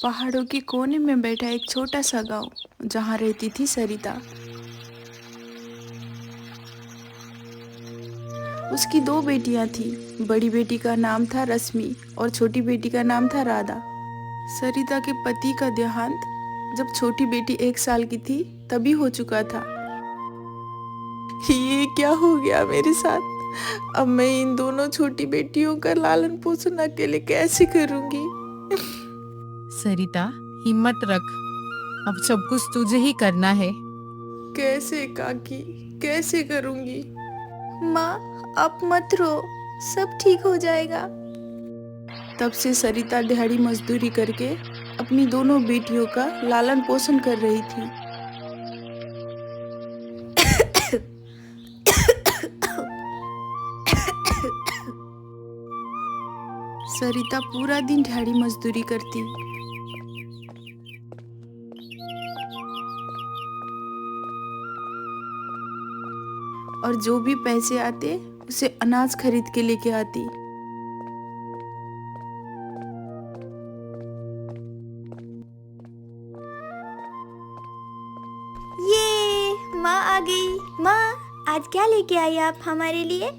पहाड़ों के कोने में बैठा एक छोटा सा गांव जहां रहती थी सरिता। उसकी दो बेटियां थी। बड़ी बेटी का नाम था रश्मि और छोटी बेटी का नाम था राधा। सरिता के पति का देहांत जब छोटी बेटी 1 साल की थी तभी हो चुका था। ये क्या हो गया मेरे साथ? अब मैं इन दोनों छोटी बेटियों का लालन पोषण अकेले कैसे करूंगी? सरिता, हिम्मत रख। अब सब कुछ तुझे ही करना है। कैसे काकी, कैसे करूंगी? माँ, आप मत रो, सब ठीक हो जाएगा। तब से सरिता दिहाड़ी मजदूरी करके अपनी दोनों बेटियों का लालन पोषण कर रही थी। सरिता पूरा दिन दिहाड़ी मजदूरी करती और जो भी पैसे आते उसे अनाज खरीद के लेके आती। ये माँ आ गई। माँ, आज क्या लेके आई आप हमारे लिए?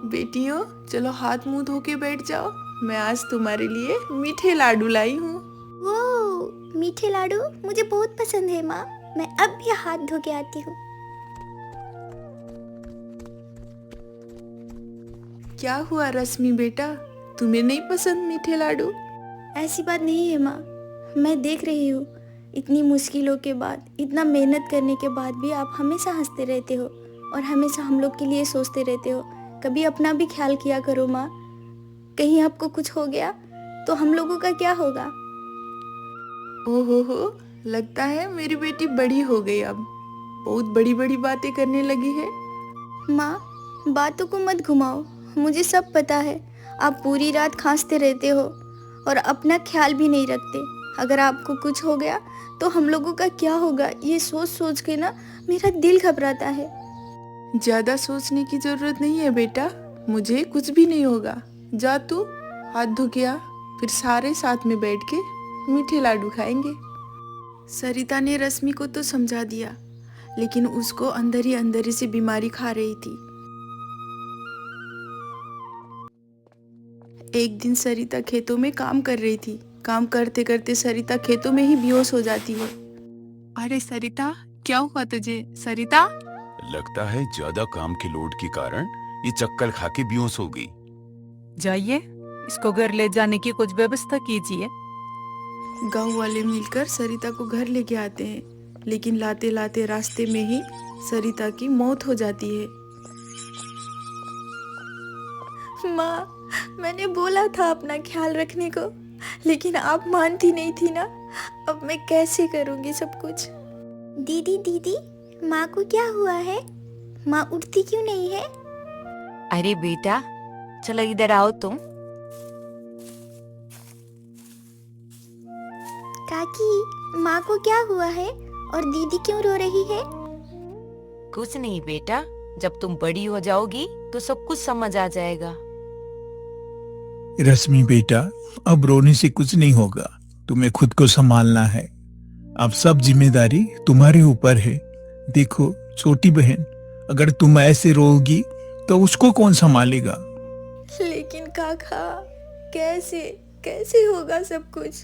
बेटियों, चलो हाथ मुंह धो के बैठ जाओ। मैं आज तुम्हारे लिए मीठे लाडू लाई हूँ। वो मीठे लाडू मुझे बहुत पसंद है माँ। मैं अब भी हाथ धो के आती हूँ। क्या हुआ रश्मि बेटा, तुम्हें नहीं पसंद मीठे लाडू? ऐसी बात नहीं है माँ। मैं देख रही हूँ, इतनी मुश्किलों के बाद, इतना मेहनत करने के बाद भी आप हमेशा हंसते रहते हो और हमेशा हम लोग के लिए सोचते रहते हो। कभी अपना भी ख्याल किया करो माँ। कहीं आपको कुछ हो गया तो हम लोगों का क्या होगा? ओहो, लगता है मेरी बेटी बड़ी हो गई, अब बहुत बड़ी बड़ी बातें करने लगी है। माँ, बातों को मत घुमाओ। मुझे सब पता है। आप पूरी रात खांसते रहते हो और अपना ख्याल भी नहीं रखते। अगर आपको कुछ हो गया तो हम लोगों का क्या होगा, ये सोच सोच के ना मेरा दिल घबराता है। ज्यादा सोचने की जरूरत नहीं है बेटा, मुझे कुछ भी नहीं होगा। जा तू हाथ धो के आ, फिर सारे साथ में बैठ के मीठे लाडू खाएंगे। सरिता ने रश्मि को तो समझा दिया, लेकिन उसको अंदर ही अंदर से बीमारी खा रही थी। एक दिन सरिता खेतों में काम कर रही थी। काम करते करते सरिता खेतों में ही बेहोश हो जाती है। अरे सरिता, क्या हुआ तुझे? सरिता, लगता है ज्यादा काम के लोड के कारण ये चक्कर खा के बेहोश हो गई। जाइए, इसको घर ले जाने की कुछ व्यवस्था कीजिए। गांव वाले मिलकर सरिता को घर लेके आते हैं, लेकिन लाते लाते रास्ते में ही सरिता की मौत हो जाती है। माँ, मैंने बोला था अपना ख्याल रखने को, लेकिन आप मानती नहीं थी ना। अब मैं कैसे करूँगी सब कुछ? दीदी दीदी, माँ को क्या हुआ है? माँ उठती क्यों नहीं है? अरे बेटा, चलो इधर आओ तुम। काकी, माँ को क्या हुआ है और दीदी क्यों रो रही है? कुछ नहीं बेटा, जब तुम बड़ी हो जाओगी तो सब कुछ समझ आ जाएगा। रश्मि बेटा, अब रोने से कुछ नहीं होगा। तुम्हें खुद को संभालना है। अब सब जिम्मेदारी तुम्हारे ऊपर है। देखो छोटी बहन, अगर तुम ऐसे रोगी तो उसको कौन संभालेगा? लेकिन काका, कैसे कैसे होगा सब कुछ?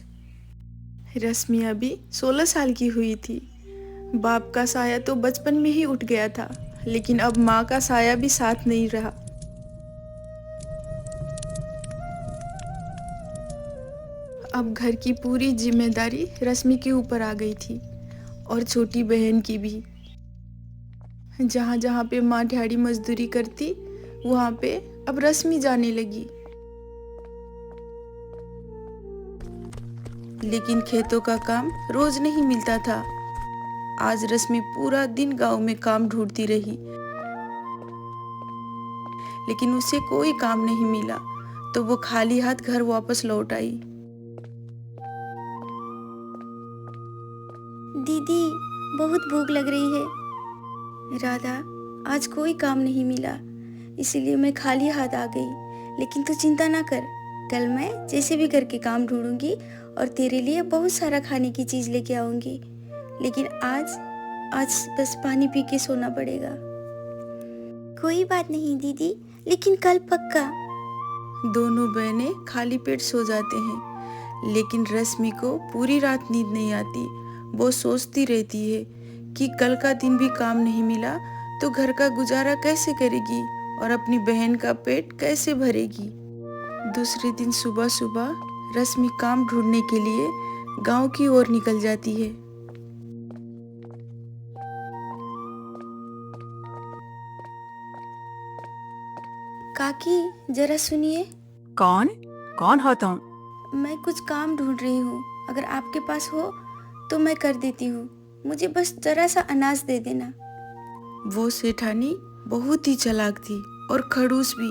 रश्मि अभी 16 साल की हुई थी। बाप का साया तो बचपन में ही उठ गया था, लेकिन अब माँ का साया भी साथ नहीं रहा। अब घर की पूरी जिम्मेदारी रश्मि के ऊपर आ गई थी और छोटी बहन की भी। जहाँ जहाँ पे माँ दिहाड़ी मजदूरी करती, वहाँ पे अब रश्मि जाने लगी। लेकिन खेतों का काम रोज नहीं मिलता था। आज रश्मि पूरा दिन गांव में काम ढूंढती रही, लेकिन उसे कोई काम नहीं मिला, तो वो खाली हाथ घर वापस लौट आई। दीदी, बहुत भूख लग रही है। राधा, आज कोई काम नहीं मिला, इसीलिए मैं खाली हाथ आ गई। लेकिन तू चिंता ना कर, कल मैं जैसे भी करके काम ढूंढूंगी और तेरे लिए बहुत सारा खाने की चीज लेके आऊंगी। लेकिन आज बस पानी पी के सोना पड़ेगा। कोई बात नहीं दीदी, लेकिन कल पक्का। दोनों बहनें खाली पेट सो जाते हैं, लेकिन रश्मि को पूरी रात नींद नहीं आती। वो सोचती रहती है कि कल का दिन भी काम नहीं मिला तो घर का गुजारा कैसे करेगी और अपनी बहन का पेट कैसे भरेगी। दूसरे दिन सुबह सुबह रश्मि काम ढूंढने के लिए गांव की ओर निकल जाती है। काकी जरा सुनिए, कौन कौन हो तुम? मैं कुछ काम ढूंढ रही हूँ, अगर आपके पास हो तो मैं कर देती हूँ। मुझे बस जरा सा अनाज दे देना। वो सेठानी बहुत ही चालाक थी और खड़ूस भी।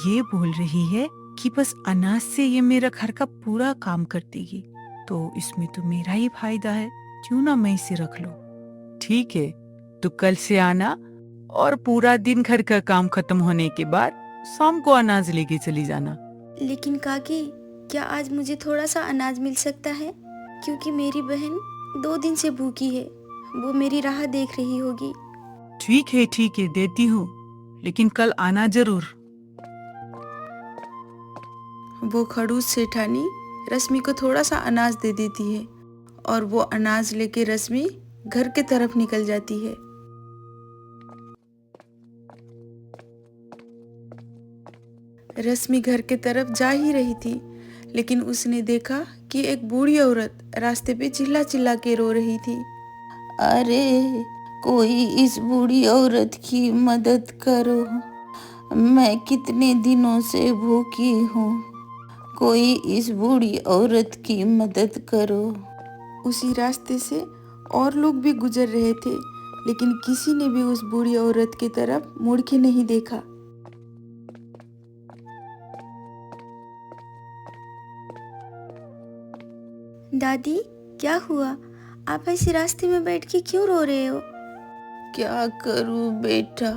ये बोल रही है कि बस अनाज से ये मेरा घर का पूरा काम कर देगी, तो इसमें तो मेरा ही फायदा है। क्यों ना मैं इसे रख लूं। ठीक है, तो कल से आना और पूरा दिन घर का काम खत्म होने के बाद शाम को अनाज लेके चली जाना। लेकिन काकी, क्या आज मुझे थोड़ा सा अनाज मिल सकता है? क्योंकि मेरी बहन 2 दिन से भूखी है, वो मेरी राह देख रही होगी। ठीक है देती हूँ, लेकिन कल आना जरूर। वो खड़ूस सेठानी रश्मि को थोड़ा सा अनाज दे देती है और वो अनाज लेके रश्मि घर के तरफ निकल जाती है। रश्मि घर के तरफ जा ही रही थी, लेकिन उसने देखा कि एक बूढ़ी औरत रास्ते पे चिल्ला चिल्ला के रो रही थी। अरे कोई इस बूढ़ी औरत की मदद करो, मैं कितने दिनों से भूखी हूँ, कोई इस बूढ़ी औरत की मदद करो। उसी रास्ते से और लोग भी गुजर रहे थे, लेकिन किसी ने भी उस बूढ़ी औरत की तरफ मुड़ के नहीं देखा। दादी, क्या हुआ? आप ऐसे रास्ते में बैठ के क्यों रो रहे हो? क्या करूं बेटा,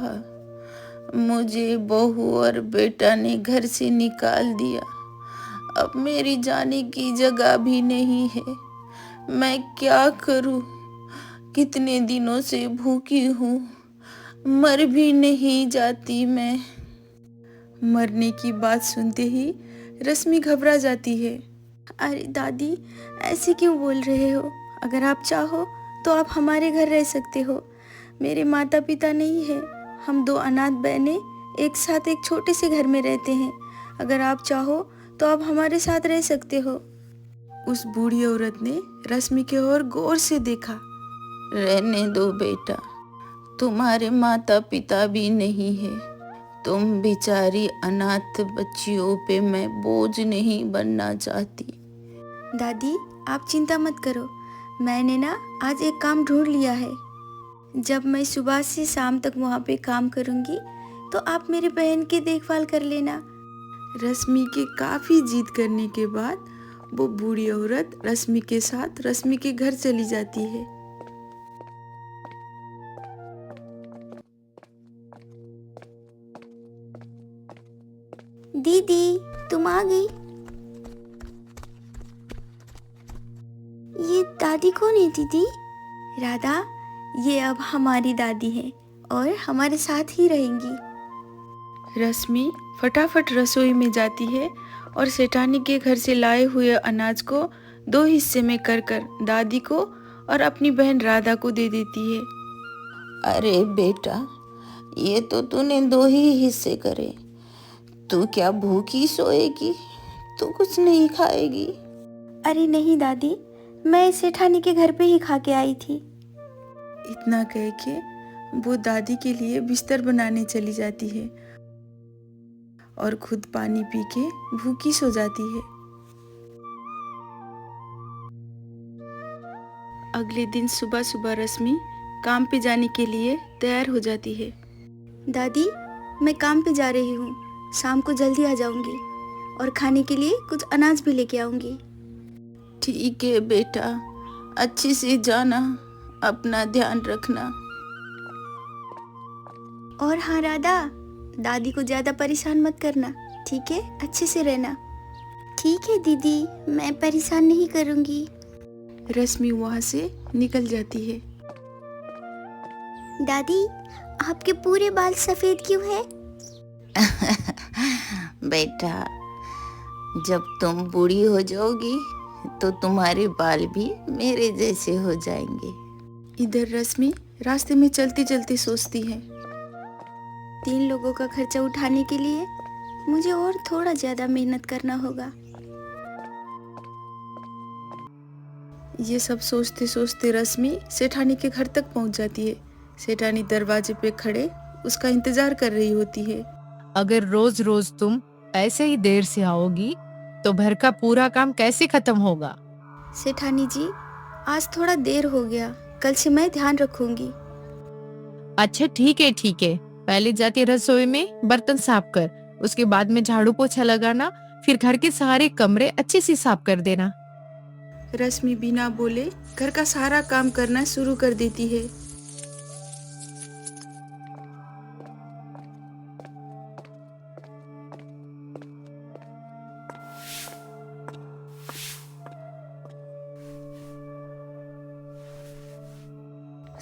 मुझे बहू और बेटा ने घर से निकाल दिया। अब मेरी जाने की जगह भी नहीं है। मैं क्या करूं? कितने दिनों से भूखी हूँ, मर भी नहीं जाती मैं। मरने की बात सुनते ही रश्मि घबरा जाती है। अरे दादी, ऐसे क्यों बोल रहे हो? अगर आप चाहो तो आप हमारे घर रह सकते हो। मेरे माता पिता नहीं है, हम 2 अनाथ बहनें एक साथ एक छोटे से घर में रहते हैं। अगर आप चाहो तो आप हमारे साथ रह सकते हो। उस बूढ़ी औरत ने रश्मि की ओर गौर से देखा। रहने दो बेटा, तुम्हारे माता पिता भी नहीं है, तुम बेचारी अनाथ बच्चियों पे मैं बोझ नहीं बनना चाहती। दादी, आप चिंता मत करो, मैंने ना आज एक काम ढूंढ लिया है। जब मैं सुबह से शाम तक वहाँ पे काम करूँगी तो आप मेरी बहन की देखभाल कर लेना। रश्मि के काफ़ी जिद करने के बाद वो बूढ़ी औरत रश्मि के साथ रश्मि के घर चली जाती है। दीदी, तुम आ गई? ये दादी कौन है दीदी? राधा, ये अब हमारी दादी है और हमारे साथ ही रहेंगी। रश्मि फटाफट रसोई में जाती है और सेठानी के घर से लाए हुए अनाज को 2 हिस्से में कर कर दादी को और अपनी बहन राधा को दे देती है। अरे बेटा, ये तो तूने 2 ही हिस्से करे, तू क्या भूखी सोएगी? तू कुछ नहीं खाएगी? अरे नहीं दादी, मैं सेठानी के घर पे ही खा के आई थी। इतना कह के वो दादी के लिए बिस्तर बनाने चली जाती है और खुद पानी पी के भूखी सो जाती है। अगले दिन सुबह सुबह रश्मि काम पे जाने के लिए तैयार हो जाती है। दादी, मैं काम पे जा रही हूँ, शाम को जल्दी आ जाऊंगी और खाने के लिए कुछ अनाज भी लेके आऊंगी। ठीक है बेटा, अच्छे से जाना, अपना ध्यान रखना। और हाँ राधा, दादी को ज्यादा परेशान मत करना, ठीक है? अच्छे से रहना। ठीक है दीदी, मैं परेशान नहीं करूँगी। रश्मि वहाँ से निकल जाती है। दादी, आपके पूरे बाल सफ़ेद क्यों है? बेटा, जब तुम बूढ़ी हो जाओगी तो तुम्हारे बाल भी मेरे जैसे हो जाएंगे। इधर रश्मि रास्ते में चलती चलती सोचती है, 3 लोगों का खर्चा उठाने के लिए मुझे और थोड़ा ज़्यादा मेहनत करना होगा। ये सब सोचते सोचते रश्मि सेठानी के घर तक पहुंच जाती है। सेठानी दरवाजे पे खड़े उसका इंतजार कर रही होती है। अगर रोज रोज तुम ऐसे ही देर से आओगी तो घर का पूरा काम कैसे खत्म होगा? सेठानी जी, आज थोड़ा देर हो गया, कल से मैं ध्यान रखूंगी। अच्छा ठीक है, पहले जाके रसोई में बर्तन साफ कर, उसके बाद में झाड़ू पोछा लगाना, फिर घर के सारे कमरे अच्छे से साफ कर देना। रश्मि बिना बोले घर का सारा काम करना शुरू कर देती है।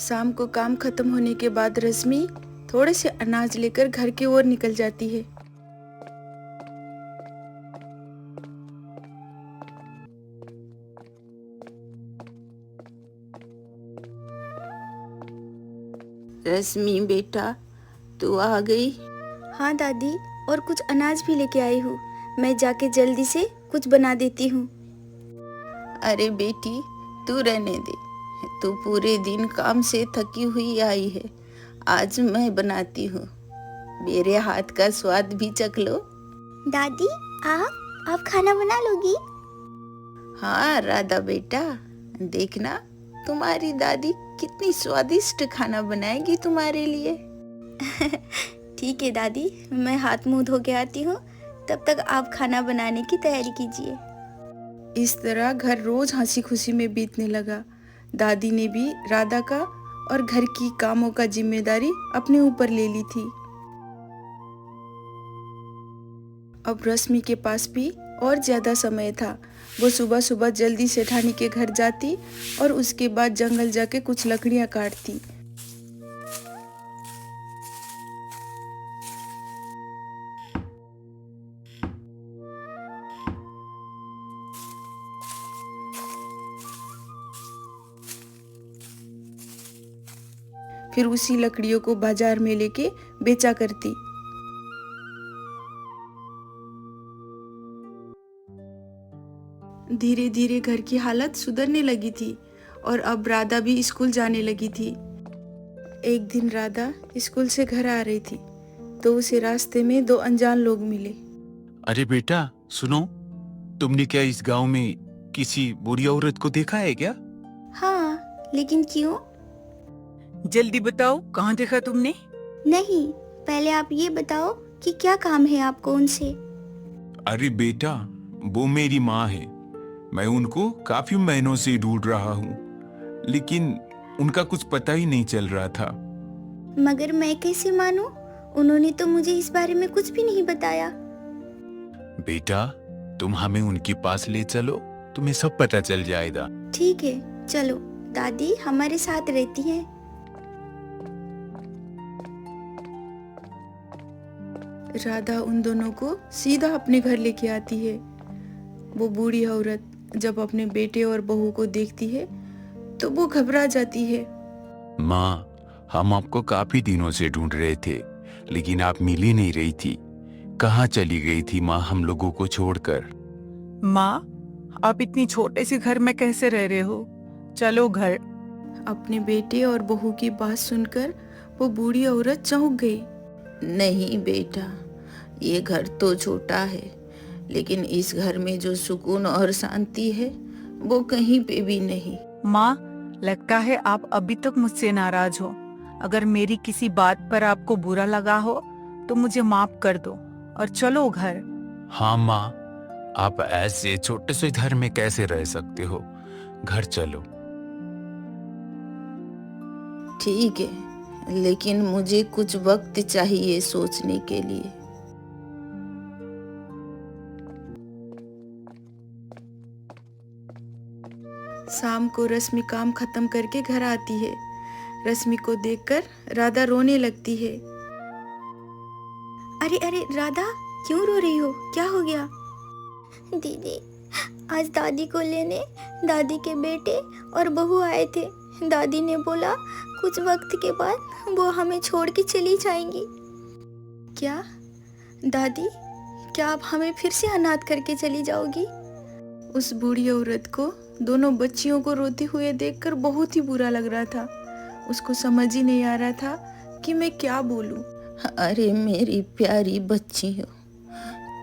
शाम को काम खत्म होने के बाद रश्मि थोड़े से अनाज लेकर घर की ओर निकल जाती है। रश्मि बेटा, तू आ गई? हाँ दादी, और कुछ अनाज भी लेके आई हूँ, मैं जाके जल्दी से कुछ बना देती हूँ। अरे बेटी, तू रहने दे, तू पूरे दिन काम से थकी हुई आई है। आज मैं बनाती हूँ, मेरे हाथ का स्वाद भी चख लो। दादी, आप खाना बना लोगी? हाँ राधा बेटा, देखना तुम्हारी दादी कितनी स्वादिष्ट खाना बनाएगी तुम्हारे लिए। ठीक है दादी, मैं हाथ मुंह धो के आती हूँ, तब तक आप खाना बनाने की तैयारी कीजिए। इस तरह घर रोज हंसी खुशी में बीतने लगा। दादी ने भी राधा का और घर की कामों का जिम्मेदारी अपने ऊपर ले ली थी। अब रश्मि के पास भी और ज्यादा समय था। वो सुबह सुबह जल्दी सेठानी के घर जाती और उसके बाद जंगल जाके कुछ लकड़ियां काटती। फिर उसी लकड़ियों को बाजार में लेके बेचा करती। धीरे धीरे घर की हालत सुधरने लगी थी और अब राधा भी स्कूल जाने लगी थी। एक दिन राधा स्कूल से घर आ रही थी तो उसे रास्ते में 2 अनजान लोग मिले। अरे बेटा सुनो, तुमने क्या इस गांव में किसी बुरी औरत को देखा है क्या? हाँ, लेकिन क्यों? जल्दी बताओ, कहाँ देखा तुमने? नहीं, पहले आप ये बताओ कि क्या काम है आपको उनसे? अरे बेटा, वो मेरी माँ है। मैं उनको काफी महीनों से ढूंढ रहा हूँ, लेकिन उनका कुछ पता ही नहीं चल रहा था। मगर मैं कैसे मानूं? उन्होंने तो मुझे इस बारे में कुछ भी नहीं बताया। बेटा, तुम हमें उनके पास ले चलो, तुम्हें सब पता चल जाएगा। ठीक है, चलो। दादी हमारे साथ रहती हैं। राधा उन दोनों को सीधा अपने घर लेके आती है। वो बूढ़ी औरत जब अपने बेटे और बहू को देखती है तो वो घबरा जाती है। माँ, हम आपको काफी दिनों से ढूंढ रहे थे, लेकिन आप मिल ही नहीं रही थी। कहाँ चली गई थी माँ हम लोगों को छोड़कर? माँ, आप इतनी छोटे से घर में कैसे रह रहे हो? चलो घर। अपने बेटे और बहू की बात सुनकर वो बूढ़ी औरत चौंक गई। नहीं बेटा, ये घर तो छोटा है, लेकिन इस घर में जो सुकून और शांति है वो कहीं पे भी नहीं। माँ, लगता है आप अभी तक मुझसे नाराज हो। अगर मेरी किसी बात पर आपको बुरा लगा हो तो मुझे माफ कर दो और चलो घर। हाँ माँ, आप ऐसे छोटे से घर में कैसे रह सकते हो? घर चलो। ठीक है, लेकिन मुझे कुछ वक्त चाहिए सोचने के लिए। शाम को रश्मि काम खत्म करके घर आती है। रश्मि को देखकर राधा रोने लगती है। अरे अरे राधा, क्यों रो रही हो? क्या हो गया? दीदी, आज दादी को लेने दादी के बेटे और बहू आए थे। दादी ने बोला कुछ वक्त के बाद वो हमें छोड़ के चली जाएंगी। क्या दादी, क्या आप हमें फिर से अनाथ करके चली जाओगी? उस बूढ़ी औरत को दोनों बच्चियों को रोते हुए देखकर बहुत ही बुरा लग रहा था। उसको समझ ही नहीं आ रहा था कि मैं क्या बोलूं। अरे मेरी प्यारी बच्ची हो,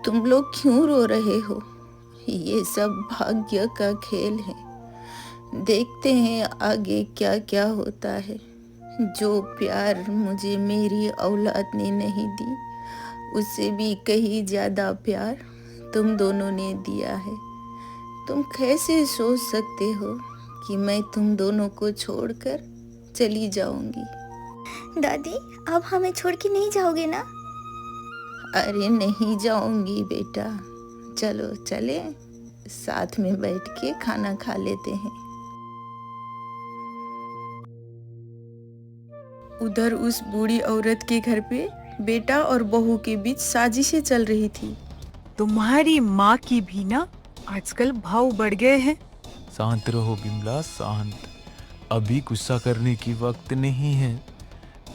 तुम लोग क्यों रो रहे हो? ये सब भाग्य का खेल है। देखते हैं आगे क्या क्या होता है। जो प्यार मुझे मेरी औलाद ने नहीं दी, उससे भी कहीं ज़्यादा प्यार तुम दोनों ने दिया है। तुम कैसे सोच सकते हो कि मैं तुम दोनों को छोड़कर चली जाऊंगी? दादी, आप हमें छोड़ के नहीं जाओगे ना? अरे नहीं जाऊंगी बेटा, चलो चले, साथ में बैठ के खाना खा लेते हैं। उधर उस बूढ़ी औरत के घर पे बेटा और बहू के बीच साजिशें चल रही थी। तुम्हारी माँ की भी ना आजकल भाव बढ़ गए हैं। शांत रहो बिमला, शांत। अभी गुस्सा करने की वक्त नहीं है।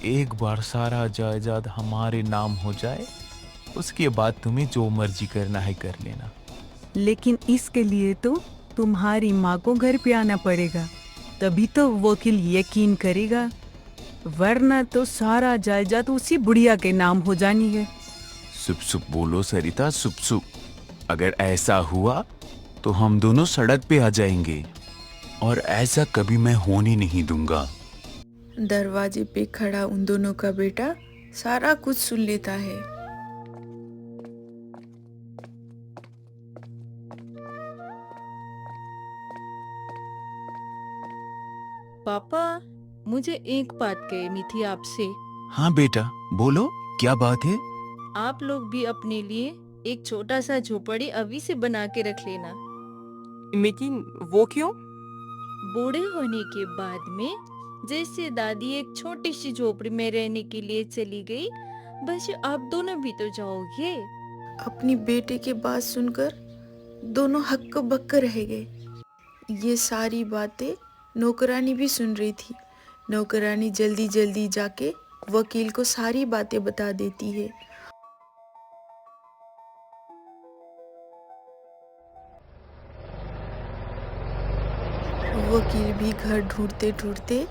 एक बार सारा जायदाद हमारे नाम हो जाए, उसके बाद तुम्हें जो मर्जी करना है कर लेना। लेकिन इसके लिए तो तुम्हारी माँ को घर पे आना पड़ेगा, तभी तो वकील यकीन करेगा, वरना तो सारा जायदाद उसी बुढ़िया के नाम हो जानी है। सुप सुप बोलो सरिता, सुप सुप। अगर ऐसा हुआ तो हम दोनों सड़क पे आ जाएंगे, और ऐसा कभी मैं होने नहीं दूंगा। दरवाजे पे खड़ा उन दोनों का बेटा सारा कुछ सुन लेता है। पापा, मुझे एक बात कहनी थी आपसे। हाँ बेटा, बोलो, क्या बात है? आप लोग भी अपने लिए एक छोटा सा झोपड़ी अभी से बना के रख लेना। लेकिन वो क्यों? बूढ़े होने के बाद में जैसे दादी एक छोटी सी झोपड़ी में रहने के लिए चली गई, बस आप दोनों भी तो जाओगे। अपनी बेटे की बात सुनकर दोनों हक्क बक्क रह गए। ये सारी बातें नौकरानी भी सुन रही थी। नौकरानी जल्दी जल्दी जाके वकील को सारी बातें बता देती है। वकील भी घर ढूंढते ढूंढते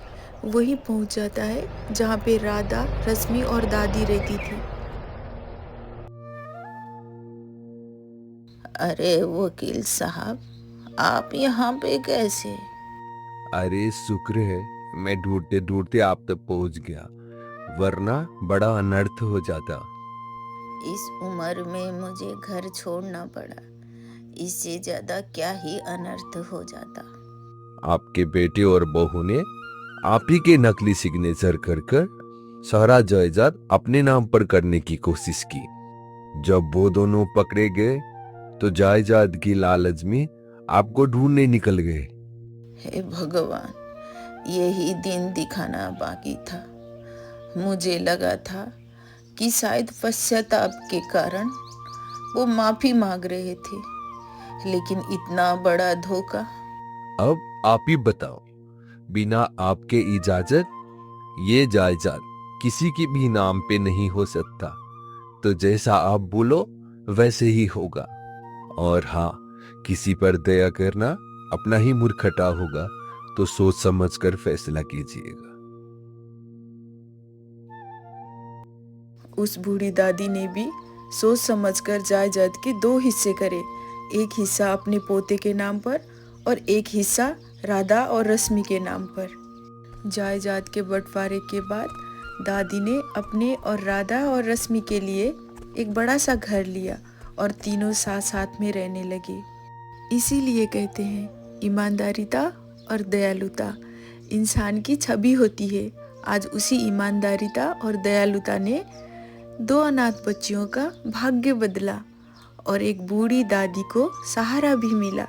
वहीं पहुंच जाता है जहां पे राधा, रश्मि और दादी रहती थी। अरे वकील साहब, आप यहाँ पे कैसे? अरे शुक्र है मैं ढूंढते ढूंढते आप तक पहुंच गया, वरना बड़ा अनर्थ हो जाता। इस उम्र में मुझे घर छोड़ना पड़ा, इससे ज्यादा क्या ही अनर्थ हो जाता। आपके बेटे और बहू ने आप ही के नकली सिग्नेचर कर सारा जायदाद अपने नाम पर करने की कोशिश की। जब वो दोनों पकड़े गए तो जायदाद की लालच में आपको ढूंढने निकल गए। हे भगवान, यही दिन दिखाना बाकी था। मुझे लगा था कि शायद पश्चाताप के कारण वो माफी मांग रहे थे, लेकिन इतना बड़ा धोखा। अब आप ही बताओ, बिना आपके इजाजत ये जायदाद किसी के भी नाम पे नहीं हो सकता, तो जैसा आप बोलो वैसे ही होगा। और हाँ, किसी पर दया करना अपना ही मूर्खता होगा, तो सोच समझकर फैसला कीजिएगा। उस बूढ़ी दादी ने भी सोच समझकर जायदाद के 2 हिस्से करे। एक हिस्सा अपने पोते के नाम पर और एक हिस्सा राधा और रश्मि के नाम पर। जायदाद के बंटवारे के बाद दादी ने अपने और राधा और रश्मि के लिए एक बड़ा सा घर लिया और तीनों साथ साथ में रहने लगे। इसीलिए कहते हैं ईमानदारिता और दयालुता इंसान की छवि होती है। आज उसी ईमानदारिता और दयालुता ने 2 अनाथ बच्चियों का भाग्य बदला और एक बूढ़ी दादी को सहारा भी मिला।